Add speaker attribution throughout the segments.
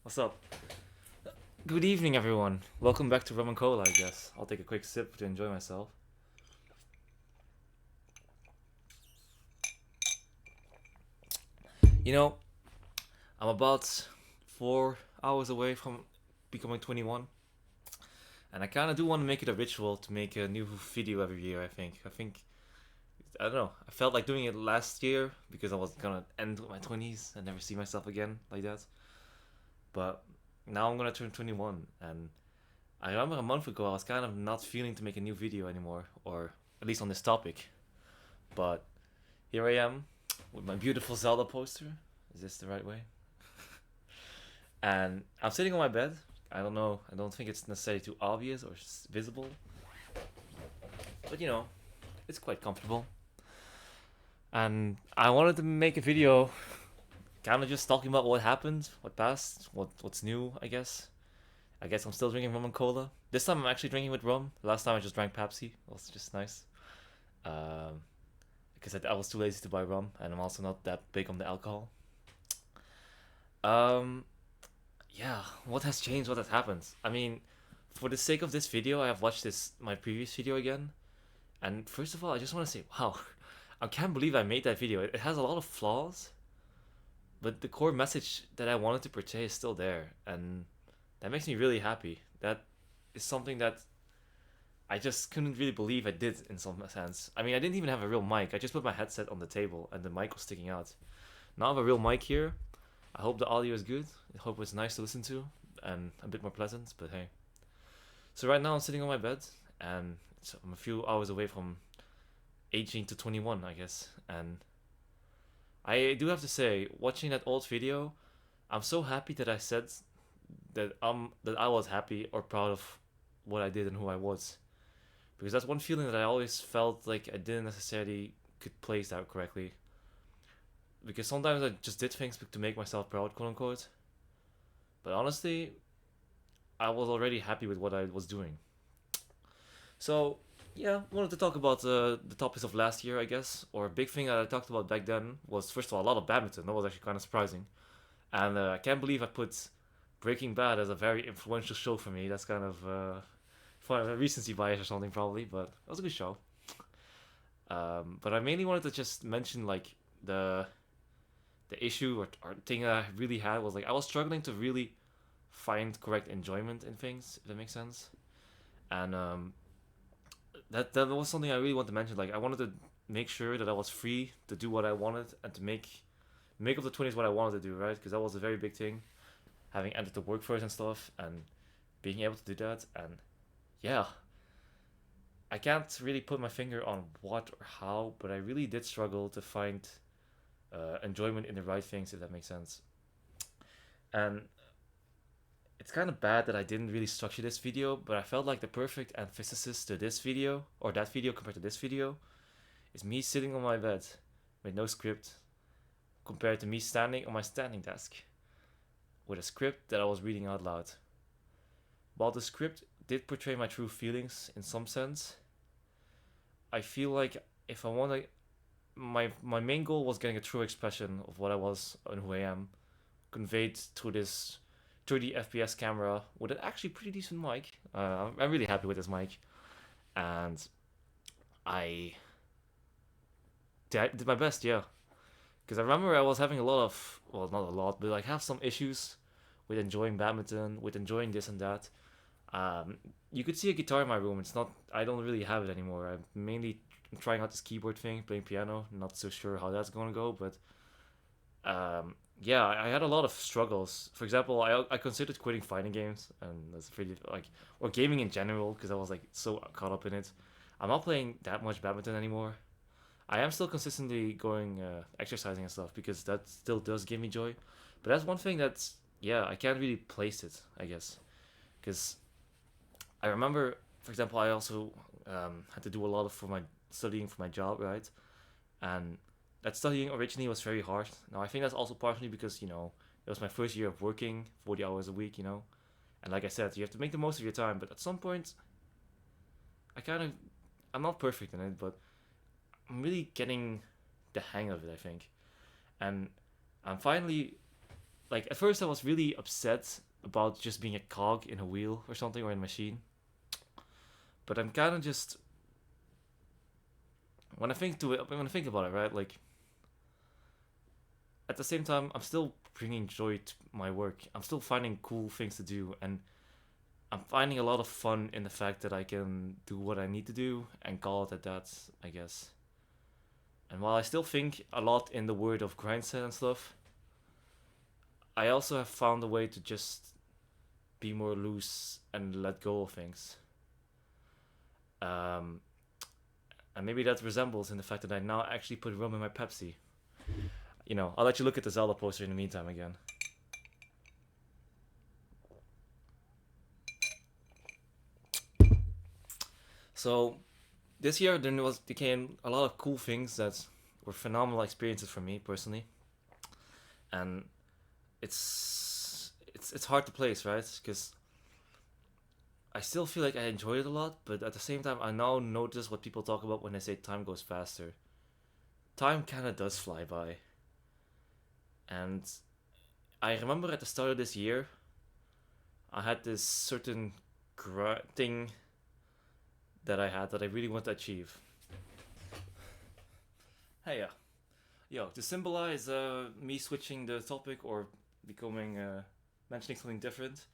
Speaker 1: What's up? Good evening, everyone. Welcome back to Rum and Cola, I guess. I'll take a quick sip to enjoy myself. You know, I'm about 4 hours away from becoming 21, and I kind of do want to make it a ritual to make a new video every year. I don't know. I felt like doing it last year because I was gonna end with my 20s and never see myself again like that. But now I'm gonna turn 21, and I remember a month ago I was kind of not feeling to make a new video anymore, or at least on this topic. But here I am with my beautiful Zelda poster. Is this the right way? And I'm sitting on my bed. I don't know. I don't think it's necessarily too obvious or visible, but it's quite comfortable. And I wanted to make a video, kind of just talking about what happened, what passed, what's new. I guess I'm still drinking rum and cola. This time I'm actually drinking with rum. Last time I just drank Pepsi. It was just nice. Um, because I was too lazy to buy rum, and I'm also not that big on the alcohol. Um, yeah, what has changed? What has happened? I mean, for the sake of this video, I have watched my previous video again, and first of all, I just want to say, wow, I can't believe I made that video. It has a lot of flaws, but the core message that I wanted to portray is still there, and that makes me really happy. That is something that I just couldn't really believe I did in some sense. I mean, I didn't even have a real mic. I just put my headset on the table, and the mic was sticking out. Now I have a real mic here. I hope the audio is good. I hope it's nice to listen to and a bit more pleasant, but hey. So right now I'm sitting on my bed, and I'm a few hours away from aging to 21, I guess. And I do have to say, watching that old video, I'm so happy that I said that I was happy or proud of what I did and who I was. Because that's one feeling that I always felt like I didn't necessarily could place out correctly. Because sometimes I just did things to make myself proud, quote unquote. But honestly, I was already happy with what I was doing. So, yeah, I wanted to talk about the topics of last year, I guess. Or a big thing that I talked about back then was, first of all, a lot of badminton. That was actually kind of surprising. And I can't believe I put Breaking Bad as a very influential show for me. That's kind of for a recency bias or something, probably, but it was a good show. But I mainly wanted to just mention like the issue or thing that I really had was like I was struggling to really find correct enjoyment in things, if that makes sense. And that was something I really wanted to mention. Like I wanted to make sure that I was free to do what I wanted and to make of the 20s what I wanted to do, right? Because that was a very big thing, having entered the workforce and stuff, and being able to do that. And yeah, I can't really put my finger on what or how, but I really did struggle to find enjoyment in the right things, if that makes sense. And it's kind of bad that I didn't really structure this video, but I felt like the perfect antithesis to this video, or that video compared to this video, is me sitting on my bed with no script, compared to me standing on my standing desk with a script that I was reading out loud. While the script did portray my true feelings in some sense, I feel like if I want to, my main goal was getting a true expression of what I was and who I am, conveyed through this 30 FPS camera with an actually pretty decent mic. I'm really happy with this mic, and I did my best, yeah. Because I remember I was having a lot of, well, not a lot, but like have some issues with enjoying badminton, with enjoying this and that. Um, you could see a guitar in my room. It's not. I don't really have it anymore. I'm mainly trying out this keyboard thing, playing piano. Not so sure how that's gonna go, but yeah, I had a lot of struggles. For example, I considered quitting fighting games, and that's pretty like or gaming in general because I was like so caught up in it. I'm not playing that much badminton anymore. I am still consistently going exercising and stuff because that still does give me joy. But that's one thing that's yeah I can't really place it, I guess, because I remember, for example, I also had to do a lot of for my studying for my job, right? And that studying originally was very hard. Now I think that's also partially because it was my first year of working 40 hours a week, and like I said, you have to make the most of your time. But at some point, I kind of I'm not perfect in it, but I'm really getting the hang of it, I think, and I'm finally like at first I was really upset about just being a cog in a wheel or something, or in a machine. But I'm kind of just, when I think about it, right? Like at the same time, I'm still bringing joy to my work. I'm still finding cool things to do, and I'm finding a lot of fun in the fact that I can do what I need to do and call it at that, I guess. And while I still think a lot in the word of grind set and stuff, I also have found a way to just be more loose and let go of things. Um, and maybe that resembles in the fact that I now actually put rum in my Pepsi. I'll let you look at the Zelda poster in the meantime again. So this year there became a lot of cool things that were phenomenal experiences for me personally, and it's hard to place, right? Because I still feel like I enjoyed it a lot, but at the same time, I now notice what people talk about when they say time goes faster. Time kind of does fly by, and I remember at the start of this year, I had this certain thing that I had that I really want to achieve. Hey, yeah. Yo, to symbolize me switching the topic or becoming mentioning something different,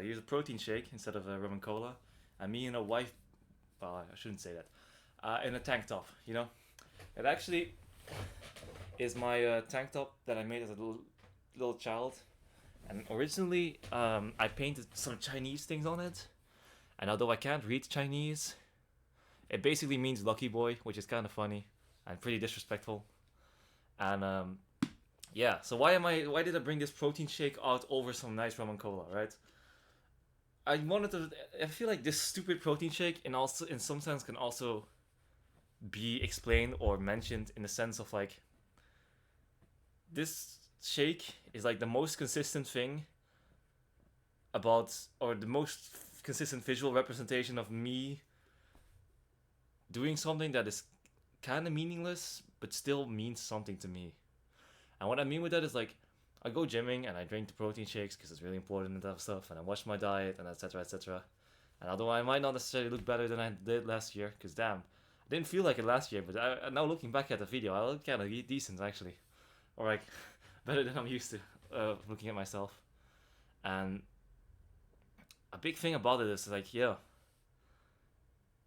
Speaker 1: here's a protein shake instead of a rum and cola, and me and a wife. Well, I shouldn't say that. In a tank top, It actually is my tank top that I made as a little child, and originally I painted some Chinese things on it, and although I can't read Chinese, it basically means lucky boy, which is kind of funny and pretty disrespectful. And yeah, so why did I bring this protein shake out over some nice rum and cola, right? I feel like this stupid protein shake in some sense can also be explained or mentioned in the sense of like, this shake is like the most consistent thing about, or the most consistent visual representation of me doing something that is kind of meaningless but still means something to me. And what I mean with that is like, I go gymming and I drink the protein shakes because it's really important and that stuff, and I watch my diet and etc etc. And although I might not necessarily look better than I did last year, because damn, I didn't feel like it last year, but now looking back at the video, I look kind of decent actually, or like better than I'm used to looking at myself. And a big thing about it is like, yeah,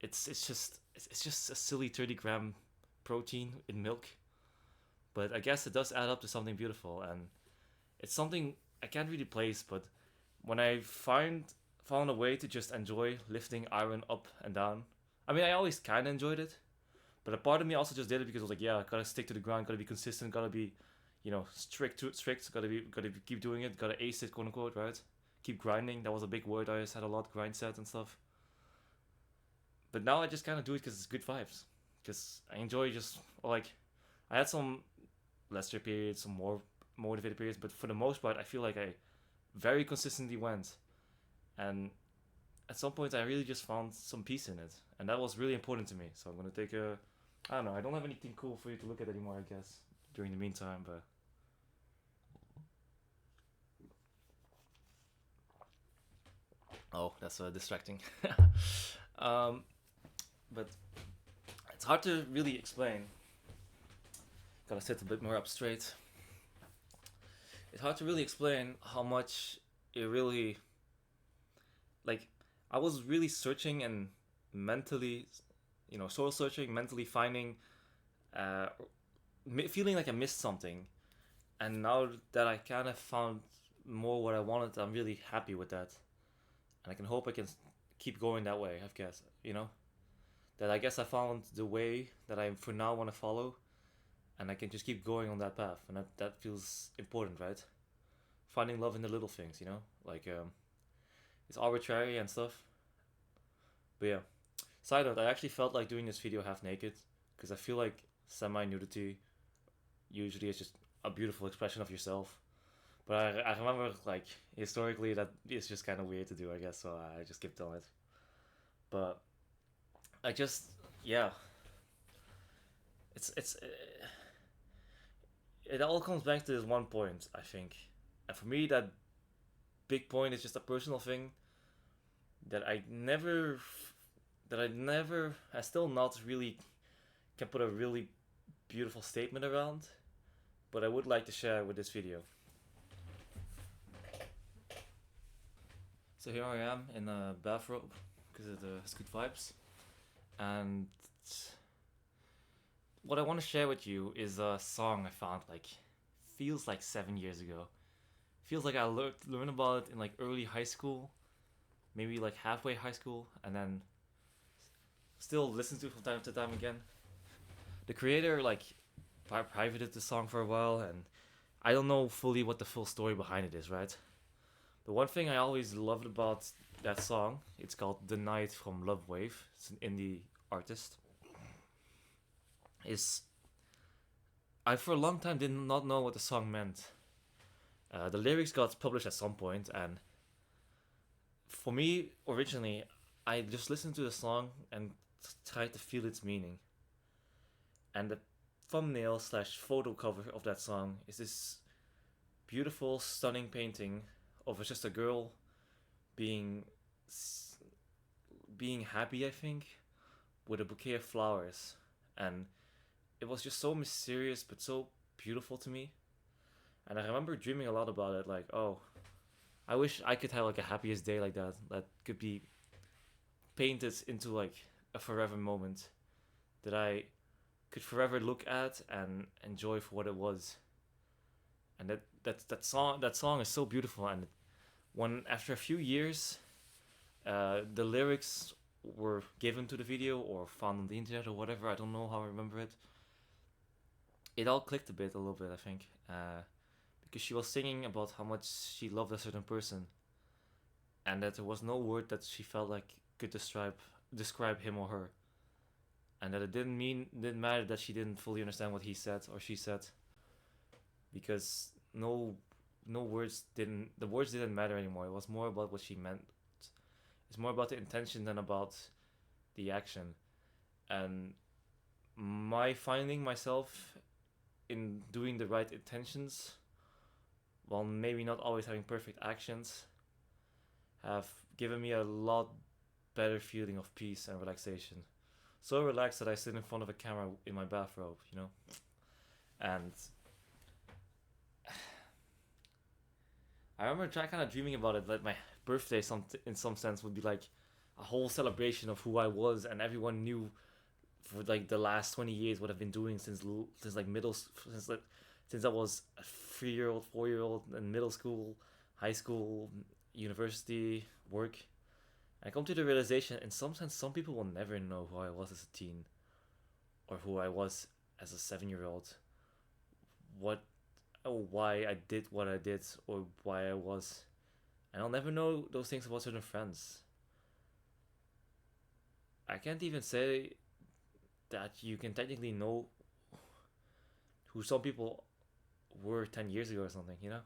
Speaker 1: it's just a silly 30-gram protein in milk, but I guess it does add up to something beautiful, and it's something I can't really place. But when I found a way to just enjoy lifting iron up and down, I mean, I always kind of enjoyed it, but a part of me also just did it because I was like, yeah, gotta stick to the grind, gotta be consistent, gotta be, strict, gotta keep doing it, gotta ace it, quote unquote, right? Keep grinding. That was a big word I just had a lot, grind set and stuff. But now I just kind of do it because it's good vibes. Because I enjoy just, like, I had some lesser periods, some more motivated periods, but for the most part, I feel like I very consistently went. And at some point, I really just found some peace in it. And that was really important to me. So I'm going to take I don't know, I don't have anything cool for you to look at anymore, I guess, during the meantime, but. Oh, that's distracting. um, but it's hard to really explain. Gotta sit a bit more up straight. It's hard to really explain how much it really, like, I was really searching and mentally, soul searching, mentally finding, uh, feeling like I missed something. And now that I kind of found more what I wanted, I'm really happy with that. And I can hope I can keep going that way, I guess, That I guess I found the way that I for now want to follow, and I can just keep going on that path, and that feels important, right? Finding love in the little things, Like, it's arbitrary and stuff. But yeah. Side note, I actually felt like doing this video half naked, because I feel like semi-nudity usually is just a beautiful expression of yourself. But I remember, like, historically that it's just kind of weird to do, I guess, so I just kept on it. But I just, yeah. It's it all comes back to this one point, I think. And for me, that big point is just a personal thing that I still not really can put a really beautiful statement around, but I would like to share with this video. So here I am in a bathrobe because of the good vibes, and what I want to share with you is a song I found like feels like 7 years ago. Feels like I learned about it in like early high school, maybe like halfway high school, and then still listen to it from time to time again. The creator like privated the song for a while, and I don't know fully what the full story behind it is, right? The one thing I always loved about that song, it's called "The Night" from Lovewave. It's an indie artist. Is I for a long time did not know what the song meant. The lyrics got published at some point, and for me, originally, I just listened to the song and tried to feel its meaning. And the thumbnail slash photo cover of that song is this beautiful, stunning painting of just a girl being being happy, I think, with a bouquet of flowers, and it was just so mysterious but so beautiful to me. And I remember dreaming a lot about it, like, oh, I wish I could have like a happiest day like that, that could be painted into like a forever moment that I could forever look at and enjoy for what it was. And that song is so beautiful. And when after a few years, the lyrics were given to the video or found on the internet or whatever, I don't know how I remember it. It all clicked a little bit, I think, because she was singing about how much she loved a certain person, and that there was no word that she felt like could describe him or her, and that it didn't matter that she didn't fully understand what he said or she said, because no words didn't the words didn't matter anymore. It was more about what she meant. It's more about the intention than about the action. And my finding myself in doing the right intentions, while maybe not always having perfect actions, have given me a lot better feeling of peace and relaxation. So relaxed that I sit in front of a camera in my bathrobe, you know? And I remember kind of dreaming about it, that my birthday, in some sense, would be like a whole celebration of who I was, and everyone knew for like the last 20 years what I've been doing since like since I was a 3 year old, 4 year old in middle school, high school, university, work. I come to the realization, in some sense, some people will never know who I was as a teen, or who I was as a 7 year old, what or why I did what I did, or why I was. And I'll never know those things about certain friends. I can't even say that you can technically know who some people were 10 years ago or something, you know?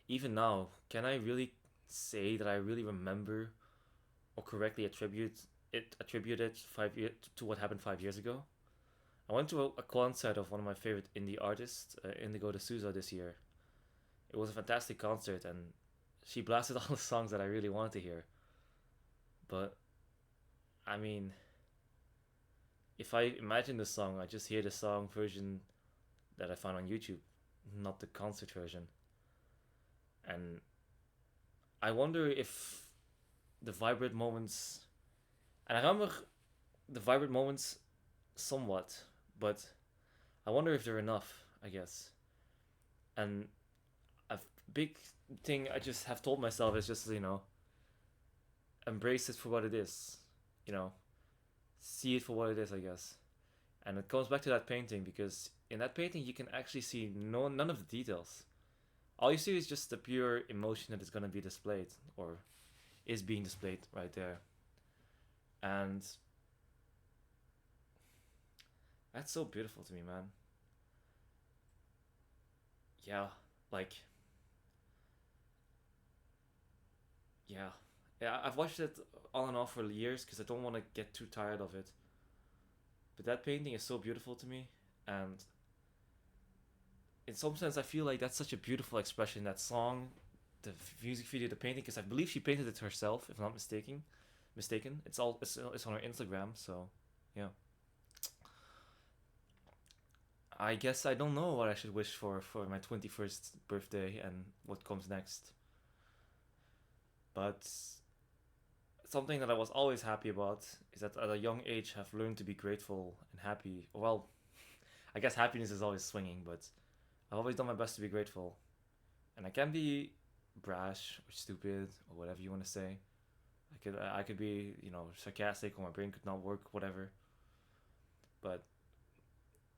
Speaker 1: Even now, can I really say that I really remember or correctly attribute it 5 years to what happened 5 years ago? I went to a concert of one of my favorite indie artists, Indigo de Souza, this year. It was a fantastic concert, and she blasted all the songs that I really wanted to hear. But I mean, if I imagine the song, I just hear the song version that I found on YouTube, not the concert version. And I wonder if the vibrant moments, and I remember the vibrant moments somewhat, but I wonder if they're enough, I guess. And a big thing I just have told myself is just, embrace it for what it is, you know, see it for what it is, I guess. And it comes back to that painting, because in that painting you can actually see none of the details. All you see is just the pure emotion that is going to be displayed, or is being displayed right there. And that's so beautiful to me, man. Yeah, like, yeah. Yeah, I've watched it on and off for years because I don't want to get too tired of it. But that painting is so beautiful to me, and in some sense, I feel like that's such a beautiful expression. That song, the music video, the painting, because I believe she painted it herself, if I'm not mistaken. Mistaken. It's on her Instagram. So, yeah. I guess I don't know what I should wish for my 21st birthday and what comes next. But something that I was always happy about is that at a young age I've learned to be grateful and happy. Well, I guess happiness is always swinging, but I've always done my best to be grateful. And I can be brash or stupid or whatever you want to say. I could be, sarcastic, or my brain could not work, whatever. But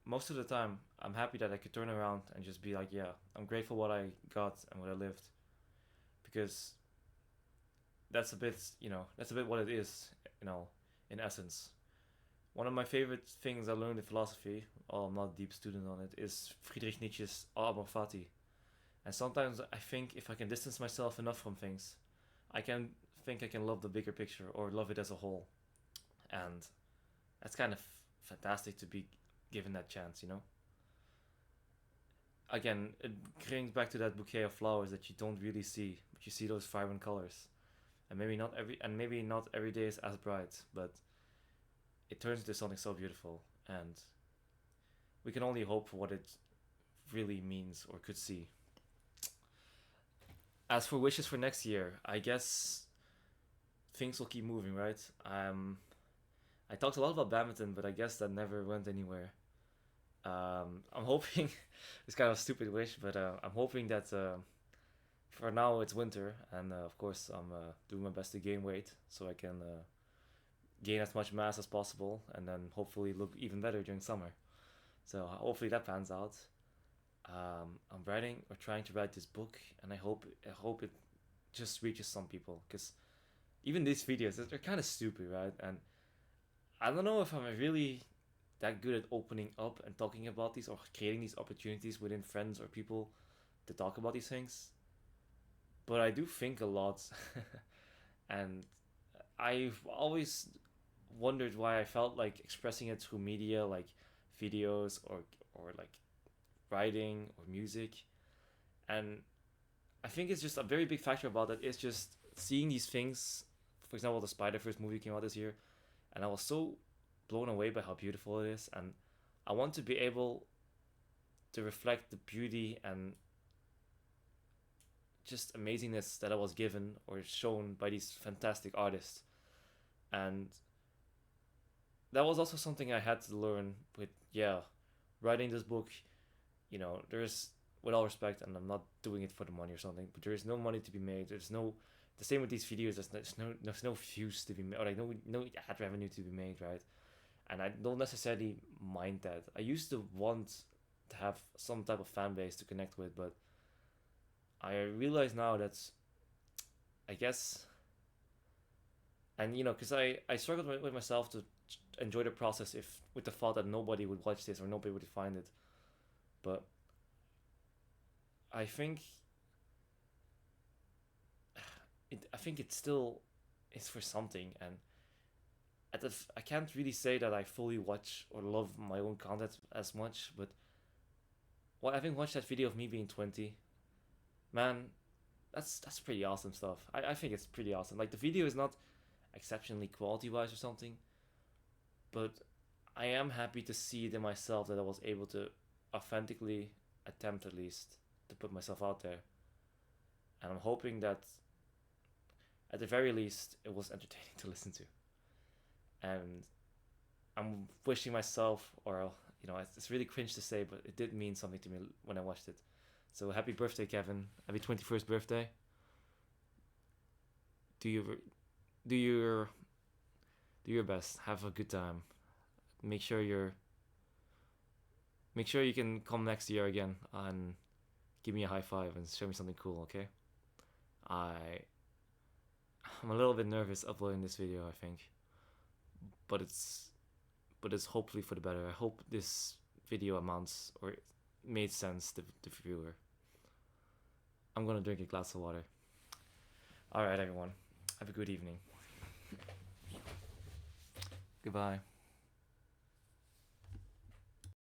Speaker 1: most of the time, I'm happy that I could turn around and just be like, yeah, I'm grateful what I got and what I lived, because that's a bit what it is, in essence. One of my favorite things I learned in philosophy, I'm not a deep student on it, is Friedrich Nietzsche's Amor Fati. And sometimes I think if I can distance myself enough from things, I can think I can love the bigger picture or love it as a whole. And that's kind of fantastic to be given that chance. Again, it brings back to that bouquet of flowers that you don't really see, but you see those vibrant colors. And maybe not every day is as bright, but it turns into something so beautiful, and we can only hope for what it really means or could see. As for wishes for next year, I guess things will keep moving, right? I talked a lot about badminton, but I guess that never went anywhere. I'm hoping it's kind of a stupid wish, but I'm hoping that for now it's winter, and of course I'm doing my best to gain weight so I can gain as much mass as possible, and then hopefully look even better during summer. So hopefully that pans out. I'm writing or trying to write this book, and I hope it just reaches some people, because even these videos, they're kind of stupid, right? And I don't know if I'm really that good at opening up and talking about these or creating these opportunities within friends or people to talk about these things, but I do think a lot. And I've always wondered why I felt like expressing it through media, like videos or like writing or music. And I think it's just a very big factor about it. It's just seeing these things. For example, the Spider-Verse movie came out this year, and I was so blown away by how beautiful it is. And I want to be able to reflect the beauty and just amazingness that I was given or shown by these fantastic artists. And that was also something I had to learn with, yeah, writing this book. There's, with all respect, and I'm not doing it for the money or something, but there is no money to be made. There's no, the same with these videos. There's no views to be made, or like no ad revenue to be made, right? And I don't necessarily mind that. I used to want to have some type of fan base to connect with, but I realize now that's, I guess, and because I struggled with myself to enjoy the process, if with the thought that nobody would watch this or nobody would find it. But I think I think it still is for something. And I can't really say that I fully watch or love my own content as much, but having watched that video of me being 20, man, that's pretty awesome stuff. I think it's pretty awesome. Like, the video is not exceptionally quality wise or something, but I am happy to see it in myself that I was able to authentically attempt, at least, to put myself out there. And I'm hoping that at the very least it was entertaining to listen to. And I'm wishing myself, or it's really cringe to say, but it did mean something to me when I watched it. So happy birthday, Kevin! Happy 21st birthday. Do your do your do your best. Have a good time. Make sure you can come next year again and give me a high five and show me something cool. Okay. I I'm a little bit nervous uploading this video, I think, but it's hopefully for the better. I hope this video amounts or made sense to the viewer. I'm gonna drink a glass of water. All right, everyone. Have a good evening. Goodbye.